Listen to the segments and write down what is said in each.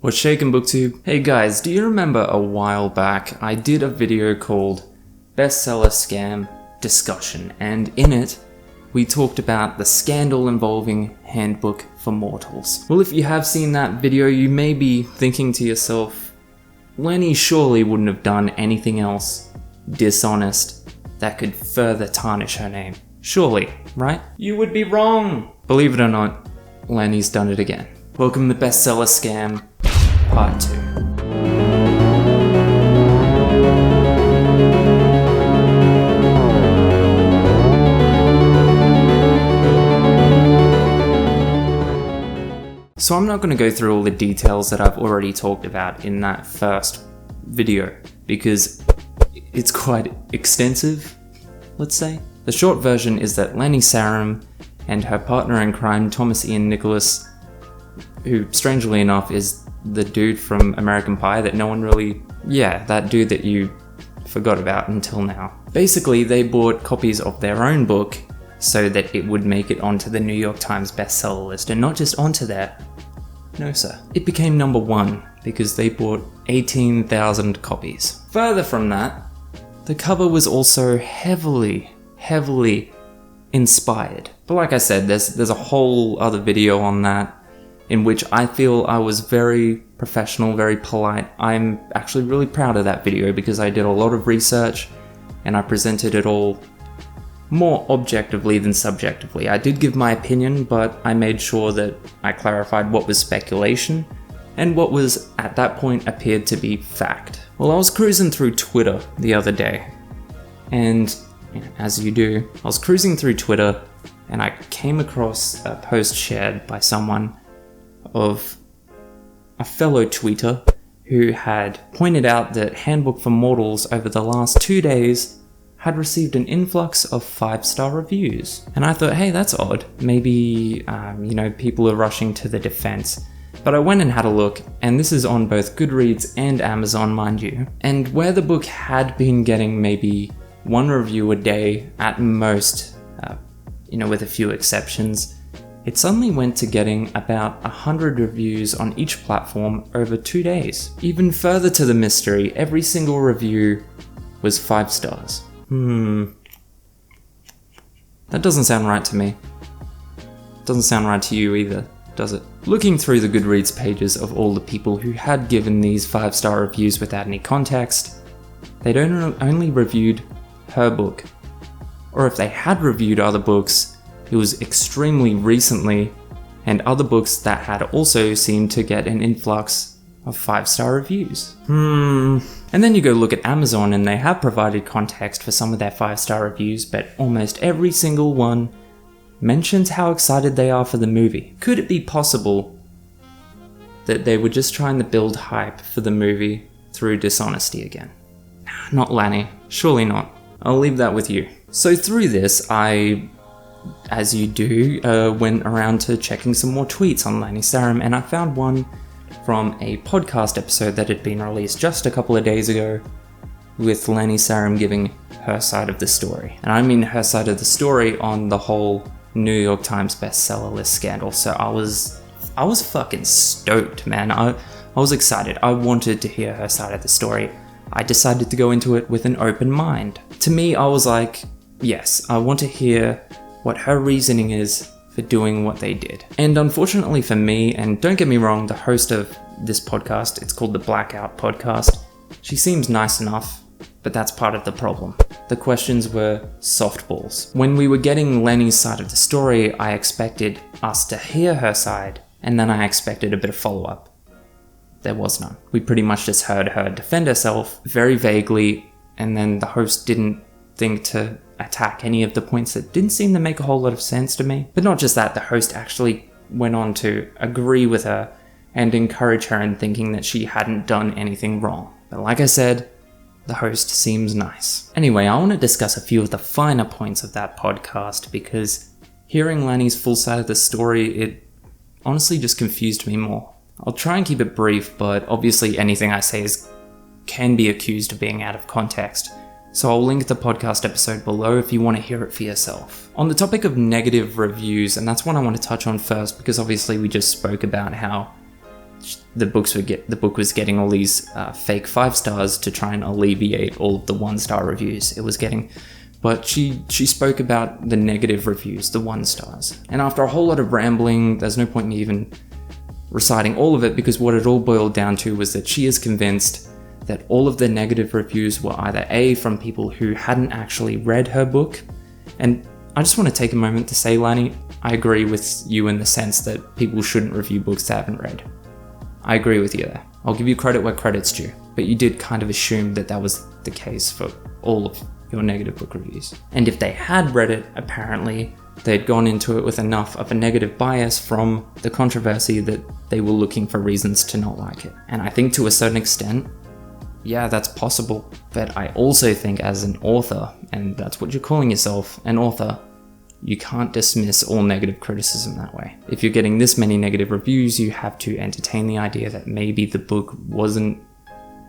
What's shaking, BookTube? Hey guys, do you remember a while back I did a video called Bestseller Scam Discussion, and in it we talked about the scandal involving Handbook for Mortals. Well, if you have seen that video, you may be thinking to yourself, Lenny surely wouldn't have done anything else dishonest that could further tarnish her name. Surely, right? You would be wrong! Believe it or not, Lenny's done it again. Welcome to Bestseller Scam Part 2. So I'm not going to go through all the details that I've already talked about in that first video, because it's quite extensive, let's say. The short version is that Lenny Sarum and her partner in crime, Thomas Ian Nicholas, who strangely enough is the dude from American Pie that no one really... Yeah, that dude that you forgot about until now. Basically, they bought copies of their own book so that it would make it onto the New York Times bestseller list, and not just onto there. No sir. It became number 1 because they bought 18,000 copies. Further from that, the cover was also heavily inspired. But like I said, there's a whole other video on that in which I feel I was very professional, very polite. I'm actually really proud of that video because I did a lot of research and I presented it all more objectively than subjectively. I did give my opinion, but I made sure that I clarified what was speculation and what was, at that point, appeared to be fact. Well, I was cruising through Twitter the other day, and as you do, I was cruising through Twitter and I came across a post shared by someone of a fellow tweeter who had pointed out that Handbook for Mortals over the last 2 days had received an influx of 5-star reviews. And I thought, hey, that's odd. Maybe, people are rushing to the defense. But I went and had a look, and this is on both Goodreads and Amazon, mind you. And where the book had been getting maybe 1 review a day at most, with a few exceptions, it suddenly went to getting about 100 reviews on each platform over 2 days. Even further to the mystery, every single review was 5 stars. That doesn't sound right to me. Doesn't sound right to you either, does it? Looking through the Goodreads pages of all the people who had given these 5-star reviews without any context, they'd only reviewed her book. Or if they had reviewed other books, it was extremely recently, and other books that had also seemed to get an influx of 5-star reviews. And then you go look at Amazon and they have provided context for some of their 5-star reviews, but almost every single one mentions how excited they are for the movie. Could it be possible that they were just trying to build hype for the movie through dishonesty again? Not Lanny, surely not. I'll leave that with you. So through this, I, as you do, went around to checking some more tweets on Lenny Sarum, and I found one from a podcast episode that had been released just a couple of days ago with Lenny Sarum giving her side of the story. And I mean her side of the story on the whole New York Times bestseller list scandal. So I was fucking stoked, man. I was excited. I wanted to hear her side of the story. I decided to go into it with an open mind. To me, I was like, yes, I want to hear what her reasoning is for doing what they did. And unfortunately for me, and don't get me wrong, the host of this podcast, it's called the Blackout Podcast, she seems nice enough, but that's part of the problem. The questions were softballs. When we were getting Lenny's side of the story, I expected us to hear her side, and then I expected a bit of follow-up. There was none. We pretty much just heard her defend herself very vaguely, and then the host didn't think to attack any of the points that didn't seem to make a whole lot of sense to me. But not just that, the host actually went on to agree with her and encourage her in thinking that she hadn't done anything wrong. But like I said, the host seems nice. Anyway, I want to discuss a few of the finer points of that podcast because hearing Lenny's full side of the story, it honestly just confused me more. I'll try and keep it brief, but obviously anything I say can be accused of being out of context. So I'll link the podcast episode below if you want to hear it for yourself. On the topic of negative reviews, and that's what I want to touch on first because obviously we just spoke about how the book was getting all these fake 5 stars to try and alleviate all of the 1-star reviews it was getting. But she spoke about the negative reviews, the 1 stars. And after a whole lot of rambling, there's no point in even reciting all of it, because what it all boiled down to was that she is convinced that all of the negative reviews were either A, from people who hadn't actually read her book. And I just want to take a moment to say, Lani, I agree with you in the sense that people shouldn't review books they haven't read. I agree with you there. I'll give you credit where credit's due. But you did kind of assume that that was the case for all of your negative book reviews. And if they had read it, apparently they'd gone into it with enough of a negative bias from the controversy that they were looking for reasons to not like it. And I think to a certain extent, yeah, that's possible. But I also think as an author, and that's what you're calling yourself, an author, you can't dismiss all negative criticism that way. If you're getting this many negative reviews, you have to entertain the idea that maybe the book wasn't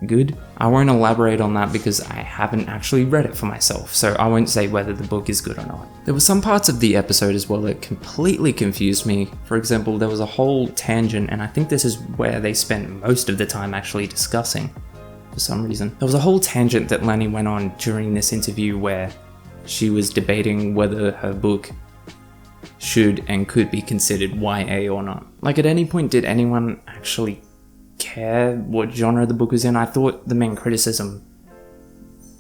good. I won't elaborate on that because I haven't actually read it for myself, so I won't say whether the book is good or not. There were some parts of the episode as well that completely confused me. For example, there was a whole tangent, and I think this is where they spent most of the time actually discussing, for some reason. There was a whole tangent that Lani went on during this interview where she was debating whether her book should and could be considered YA or not. Like, at any point did anyone actually care what genre the book was in? I thought the main criticism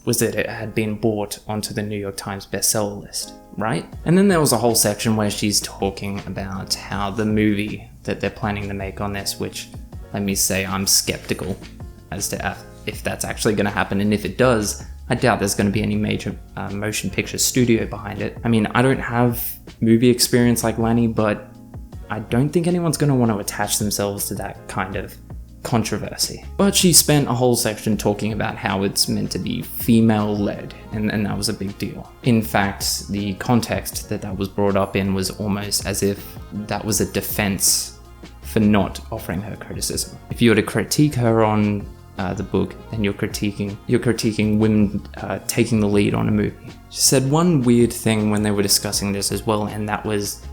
was that it had been brought onto the New York Times bestseller list, right? And then there was a whole section where she's talking about how the movie that they're planning to make on this, which, let me say, I'm skeptical as to if that's actually going to happen, and if it does, I doubt there's going to be any major motion picture studio behind it. I mean, I don't have movie experience like Lani, but I don't think anyone's going to want to attach themselves to that kind of controversy. But she spent a whole section talking about how it's meant to be female-led, and that was a big deal. In fact, the context that was brought up in was almost as if that was a defense for not offering her criticism. If you were to critique her on the book, then you're critiquing women taking the lead on a movie. She said one weird thing when they were discussing this as well, and that was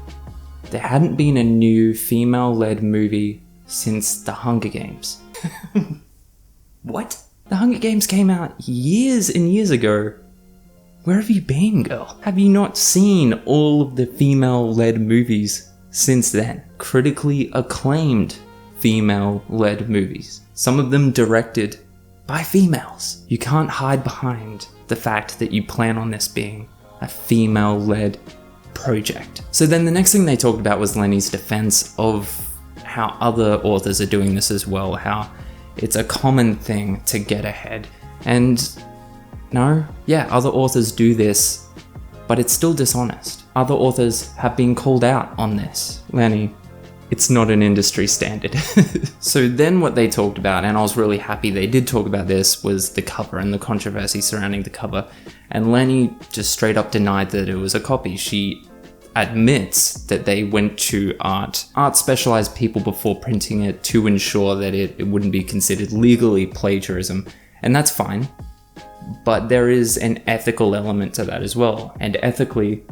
there hadn't been a new female-led movie since The Hunger Games. What? The Hunger Games came out years and years ago. Where have you been, girl? Have you not seen all of the female-led movies since then? Critically acclaimed female-led movies. Some of them directed by females. You can't hide behind the fact that you plan on this being a female-led project. So then the next thing they talked about was Lani's defense of how other authors are doing this as well, how it's a common thing to get ahead. And no, yeah, other authors do this, but it's still dishonest. Other authors have been called out on this. Lani, it's not an industry standard. So then what they talked about, and I was really happy they did talk about this, was the cover and the controversy surrounding the cover. And Lani just straight up denied that it was a copy. She admits that they went to art specialized people before printing it to ensure that it wouldn't be considered legally plagiarism. And that's fine. But there is an ethical element to that as well. And ethically,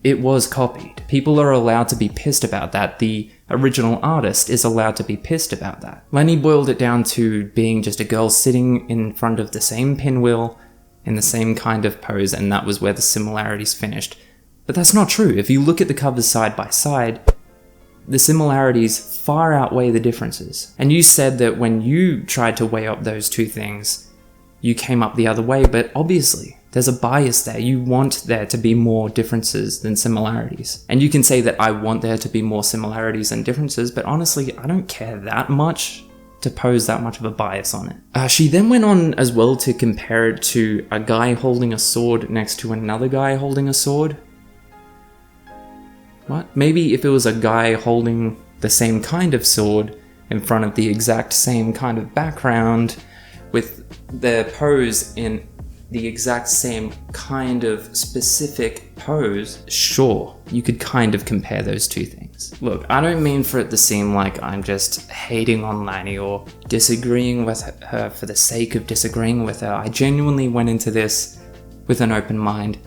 it was copied. People are allowed to be pissed about that. The original artist is allowed to be pissed about that. Lani boiled it down to being just a girl sitting in front of the same pinwheel in the same kind of pose, and that was where the similarities finished. But that's not true. If you look at the covers side by side, the similarities far outweigh the differences. And you said that when you tried to weigh up those two things, you came up the other way, but obviously there's a bias there. You want there to be more differences than similarities. And you can say that I want there to be more similarities than differences, but honestly, I don't care that much to pose that much of a bias on it. She then went on as well to compare it to a guy holding a sword next to another guy holding a sword. What? Maybe if it was a guy holding the same kind of sword in front of the exact same kind of background with their pose in the exact same kind of specific pose, sure, you could kind of compare those two things. Look, I don't mean for it to seem like I'm just hating on Lani or disagreeing with her for the sake of disagreeing with her. I genuinely went into this with an open mind,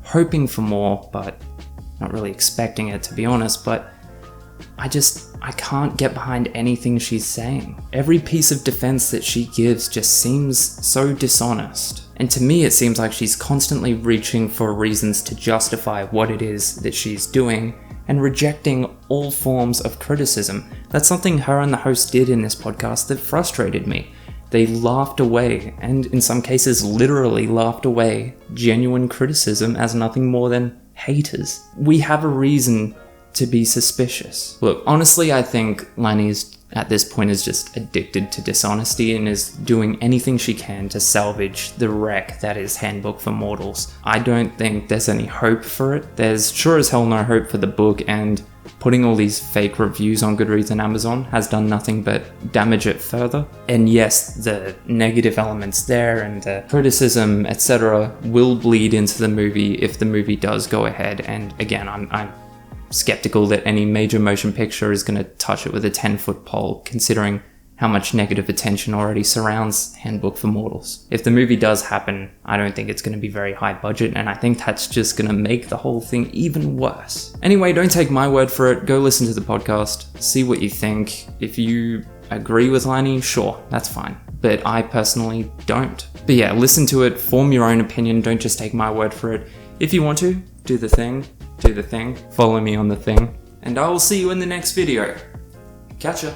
hoping for more, but not really expecting it, to be honest. But I can't get behind anything she's saying. Every piece of defense that she gives just seems so dishonest. And to me, it seems like she's constantly reaching for reasons to justify what it is that she's doing and rejecting all forms of criticism. That's something her and the host did in this podcast that frustrated me. They laughed away, and in some cases literally laughed away, genuine criticism as nothing more than haters. We have a reason to be suspicious. Look, honestly, I think Lainey at this point is just addicted to dishonesty and is doing anything she can to salvage the wreck that is Handbook for Mortals. I don't think there's any hope for it. There's sure as hell no hope for the book, and putting all these fake reviews on Goodreads and Amazon has done nothing but damage it further. And yes, the negative elements there and the criticism, etc., will bleed into the movie if the movie does go ahead. And again, I'm skeptical that any major motion picture is going to touch it with a 10-foot pole, considering how much negative attention already surrounds Handbook for Mortals. If the movie does happen, I don't think it's going to be very high budget, and I think that's just going to make the whole thing even worse. Anyway, don't take my word for it. Go listen to the podcast, see what you think. If you agree with Lainey, sure, that's fine. But I personally don't. But yeah, listen to it, form your own opinion, don't just take my word for it. If you want to, do the thing, follow me on the thing, and I will see you in the next video. Catch ya.